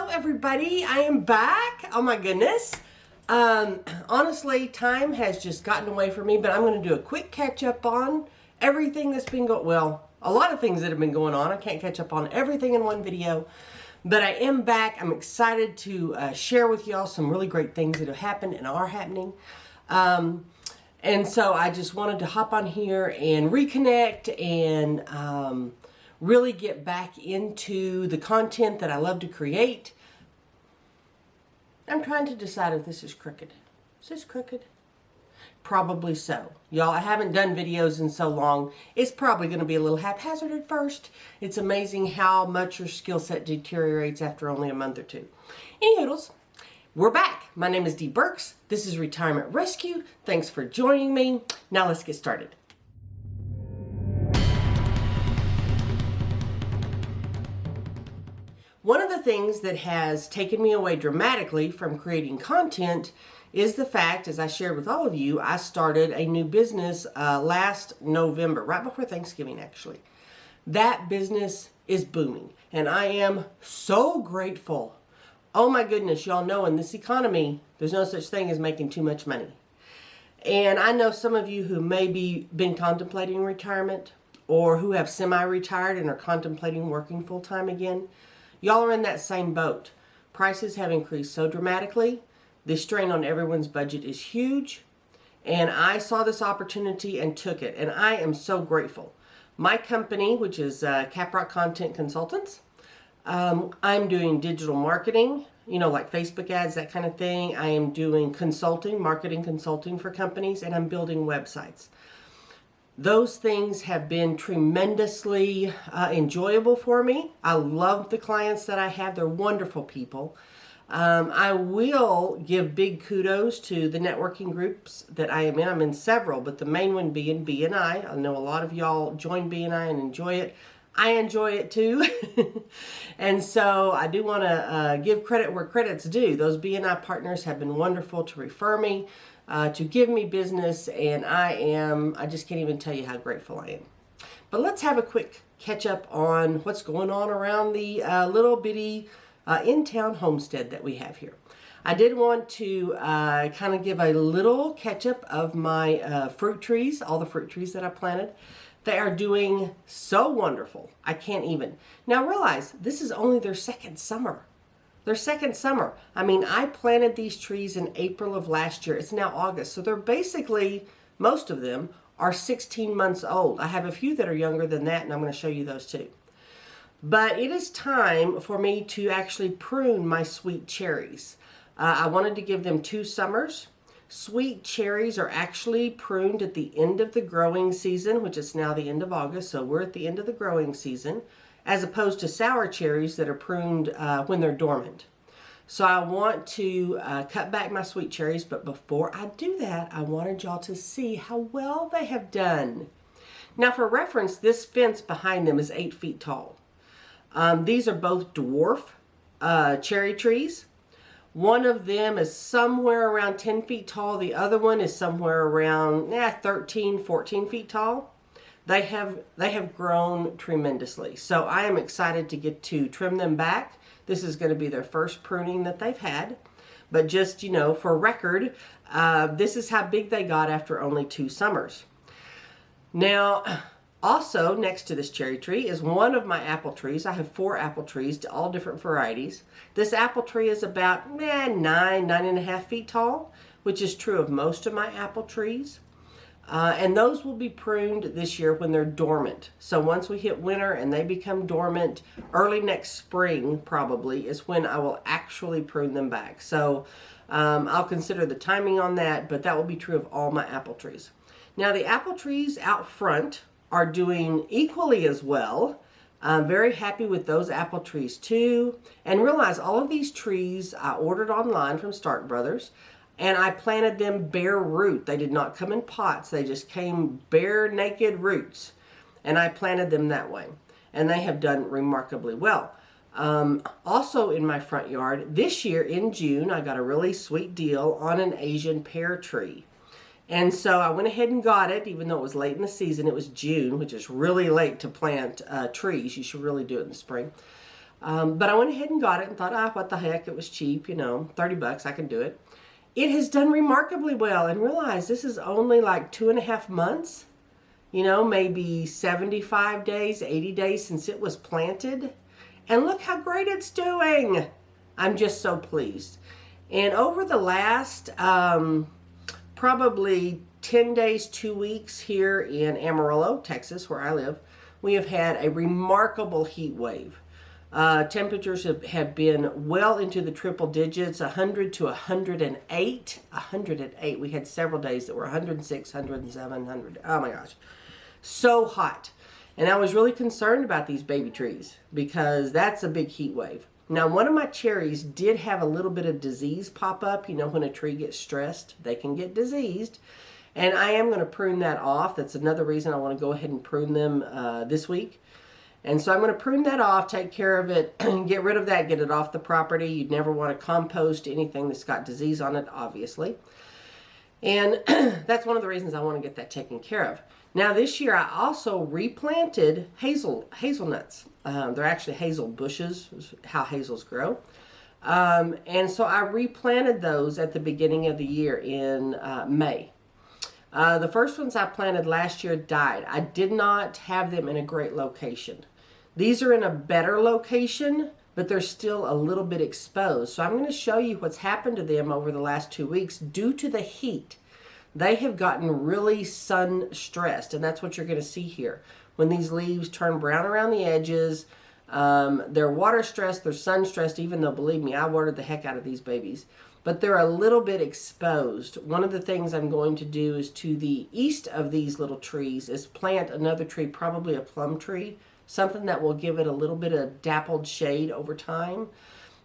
Hello everybody, I am back. Oh my goodness. Honestly, time has just gotten away from me, but I'm going to do a quick catch up on everything that's been a lot of things that have been going on. I can't catch up on everything in one video, but I am back. I'm excited to share with y'all some really great things that have happened and are happening. And so I just wanted to hop on here and reconnect and really get back into the content that I love to create. I'm trying to decide if this is crooked. Is this crooked? Probably so. Y'all, I haven't done videos in so long. It's probably going to be a little haphazard at first. It's amazing how much your skill set deteriorates after only a month or two. Anyhoodles, we're back. My name is Dee Burks. This is Retirement Rescue. Thanks for joining me. Now let's get started. One of the things that has taken me away dramatically from creating content is the fact, as I shared with all of you, I started a new business last November, right before Thanksgiving actually. That business is booming and I am so grateful. Oh my goodness, y'all know in this economy, there's no such thing as making too much money. And I know some of you who maybe been contemplating retirement or who have semi-retired and are contemplating working full-time again. Y'all are in that same boat. Prices have increased so dramatically. The strain on everyone's budget is huge. And I saw this opportunity and took it. And I am so grateful. My company, which is Caprock Content Consultants, I'm doing digital marketing, you know, like Facebook ads, that kind of thing. I am doing consulting, marketing consulting for companies, and I'm building websites. Those things have been tremendously enjoyable for me. I love the clients that I have. They're wonderful people. I will give big kudos to the networking groups that I am in. I'm in several, but the main one being BNI. I know a lot of y'all join BNI and enjoy it. I enjoy it too. And so I do want to give credit where credit's due. Those BNI partners have been wonderful to refer me, to give me business, and I just can't even tell you how grateful I am. But let's have a quick catch up on what's going on around the little bitty in-town homestead that we have here. I did want to kind of give a little catch up of my fruit trees, all the fruit trees that I planted. They are doing so wonderful. I can't even. Now realize this is only their second summer. Their second summer. I mean, I planted these trees in April of last year. It's now August. So they're basically, most of them are 16 months old. I have a few that are younger than that, and I'm going to show you those too. But it is time for me to actually prune my sweet cherries. I wanted to give them 2 summers. Sweet cherries are actually pruned at the end of the growing season, which is now the end of August. So we're at the end of the growing season, as opposed to sour cherries that are pruned when they're dormant. So I want to cut back my sweet cherries, but before I do that, I wanted y'all to see how well they have done. Now for reference, this fence behind them is 8 feet tall. These are both dwarf cherry trees. One of them is somewhere around 10 feet tall. The other one is somewhere around 13, 14 feet tall. They have grown tremendously. So I am excited to get to trim them back. This is going to be their first pruning that they've had. But just, you know, for record, this is how big they got after only 2 summers. Now, also next to this cherry tree is one of my apple trees. I have 4 apple trees, all different varieties. This apple tree is about 9.5 feet tall, which is true of most of my apple trees. And those will be pruned this year when they're dormant. So once we hit winter and they become dormant, early next spring probably is when I will actually prune them back. So I'll consider the timing on that, but that will be true of all my apple trees. Now the apple trees out front are doing equally as well. I'm very happy with those apple trees too. And realize all of these trees I ordered online from Stark Brothers, and I planted them bare root. They did not come in pots. They just came bare naked roots. And I planted them that way. And they have done remarkably well. Also in my front yard, this year in June, I got a really sweet deal on an Asian pear tree. And so I went ahead and got it, even though it was late in the season. It was June, which is really late to plant trees. You should really do it in the spring. But I went ahead and got it and thought, what the heck, it was cheap, you know, 30 bucks, I can do it. It has done remarkably well, and realize this is only like 2.5 months, you know, maybe 75 days, 80 days since it was planted. And look how great it's doing. I'm just so pleased. And over the last probably 10 days, 2 weeks here in Amarillo, Texas, where I live, we have had a remarkable heat wave. Temperatures have been well into the triple digits, 100 to 108. 108. We had several days that were 106, 107, 100. Oh my gosh. So hot. And I was really concerned about these baby trees because that's a big heat wave. Now, one of my cherries did have a little bit of disease pop up. You know, when a tree gets stressed, they can get diseased. And I am going to prune that off. That's another reason I want to go ahead and prune them this week. And so I'm going to prune that off, take care of it, get rid of that, get it off the property. You'd never want to compost anything that's got disease on it, obviously. And that's one of the reasons I want to get that taken care of. Now, this year I also replanted hazelnuts. They're actually hazel bushes, is how hazels grow. And so I replanted those at the beginning of the year in May. The first ones I planted last year died. I did not have them in a great location. These are in a better location, but they're still a little bit exposed. So I'm going to show you what's happened to them over the last 2 weeks due to the heat. They have gotten really sun stressed, and that's what you're going to see here. When these leaves turn brown around the edges, they're water stressed, they're sun stressed, even though, believe me, I watered the heck out of these babies. But they're a little bit exposed. One of the things I'm going to do is to the east of these little trees is plant another tree, probably a plum tree, something that will give it a little bit of dappled shade over time,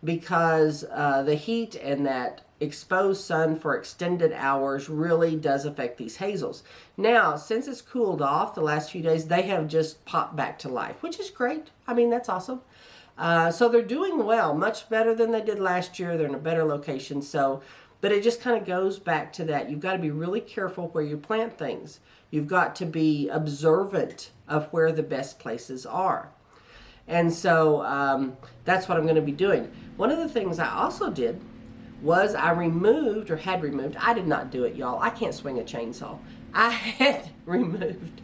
because the heat and that exposed sun for extended hours really does affect these hazels. Now, since it's cooled off the last few days, they have just popped back to life, which is great. I mean, that's awesome. So they're doing well, much better than they did last year. They're in a better location. So, but it just kind of goes back to that. You've got to be really careful where you plant things. You've got to be observant of where the best places are. And so that's what I'm going to be doing. One of the things I also did was I removed, or had removed, I did not do it, y'all. I can't swing a chainsaw. I had removed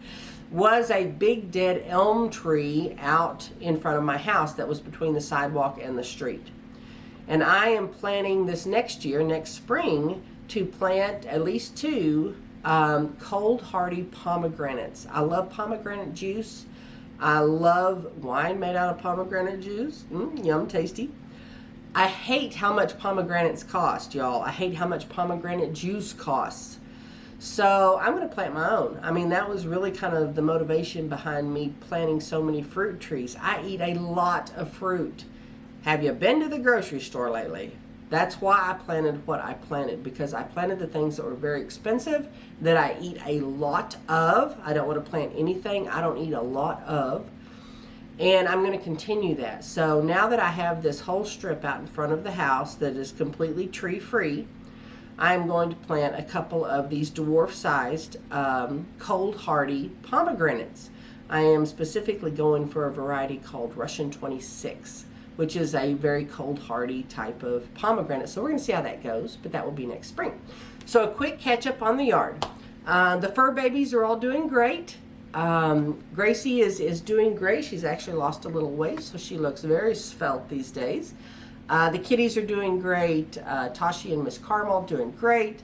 was a big dead elm tree out in front of my house that was between the sidewalk and the street. And I am planning this next year, next spring, to plant at least 2 cold hardy pomegranates. I love pomegranate juice. I love wine made out of pomegranate juice. Yum, tasty. I hate how much pomegranates cost, y'all. I hate how much pomegranate juice costs. So I'm going to plant my own. I mean, that was really kind of the motivation behind me planting so many fruit trees. I eat a lot of fruit. Have you been to the grocery store lately? That's why I planted what I planted, because I planted the things that were very expensive, that I eat a lot of. I don't want to plant anything I don't eat a lot of. And I'm going to continue that. So now that I have this whole strip out in front of the house that is completely tree-free, I'm going to plant a couple of these dwarf-sized cold hardy pomegranates. I am specifically going for a variety called Russian 26, which is a very cold hardy type of pomegranate. So we're going to see how that goes, but that will be next spring. So a quick catch up on the yard. The fur babies are all doing great. Gracie is doing great. She's actually lost a little weight, so she looks very svelte these days. The kitties are doing great. Tashi and Miss Carmel doing great.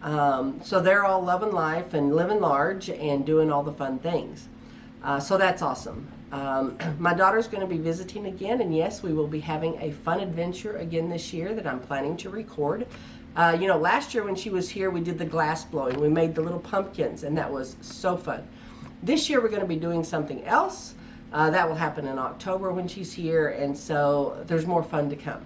So they're all loving life and living large and doing all the fun things. So that's awesome. My daughter's going to be visiting again, and yes, we will be having a fun adventure again this year that I'm planning to record. You know, last year when she was here, we did the glass blowing. We made the little pumpkins, and that was so fun. This year we're going to be doing something else. That will happen in October when she's here, and so there's more fun to come.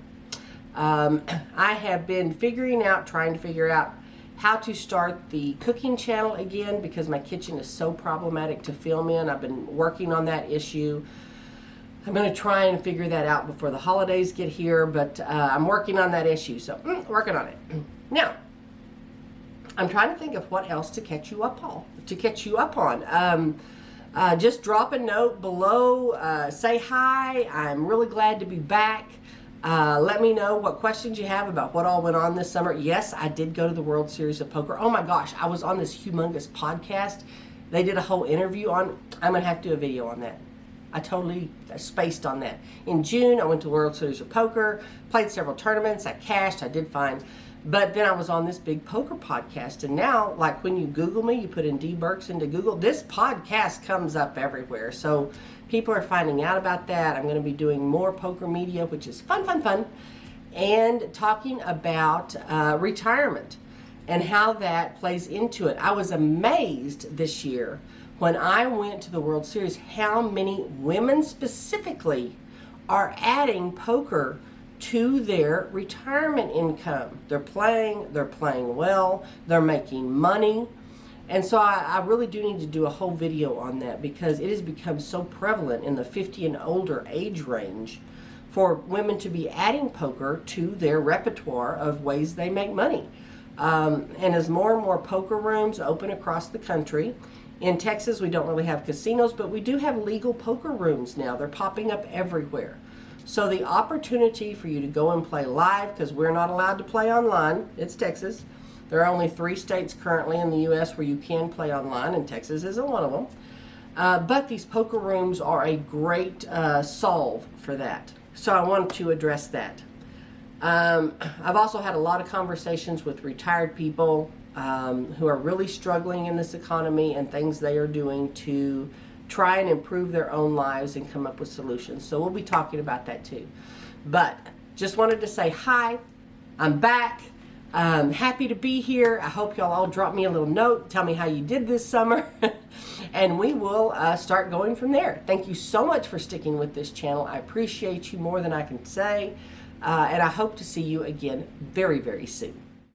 I have been trying to figure out how to start the cooking channel again, because my kitchen is so problematic to film in. I've been working on that issue. I'm going to try and figure that out before the holidays get here, but I'm working on that issue, so working on it. Now, I'm trying to think of what else to catch you up on. Just drop a note below. Say hi. I'm really glad to be back. Let me know what questions you have about what all went on this summer. Yes, I did go to the World Series of Poker. Oh my gosh, I was on this humongous podcast. They did a whole interview on. I'm going to have to do a video on that. I totally spaced on that. In June, I went to the World Series of Poker, played several tournaments. I cashed. I did fine. But then I was on this big poker podcast. And now, like when you Google me, you put in D. Burks into Google, this podcast comes up everywhere. So people are finding out about that. I'm going to be doing more poker media, which is fun. And talking about retirement and how that plays into it. I was amazed this year when I went to the World Series how many women specifically are adding poker to their retirement income. They're playing well, they're making money. And so I really do need to do a whole video on that because it has become so prevalent in the 50 and older age range for women to be adding poker to their repertoire of ways they make money. And as more and more poker rooms open across the country, in Texas we don't really have casinos, but we do have legal poker rooms now. They're popping up everywhere. So the opportunity for you to go and play live, because we're not allowed to play online, it's Texas. There are only 3 states currently in the U.S. where you can play online, and Texas isn't one of them. But these poker rooms are a great solve for that. So I wanted to address that. I've also had a lot of conversations with retired people who are really struggling in this economy and things they are doing to try and improve their own lives and come up with solutions. So we'll be talking about that too. But just wanted to say hi. I'm back. Happy to be here. I hope y'all all drop me a little note. Tell me how you did this summer. And we will start going from there. Thank you so much for sticking with this channel. I appreciate you more than I can say. And I hope to see you again very, very soon.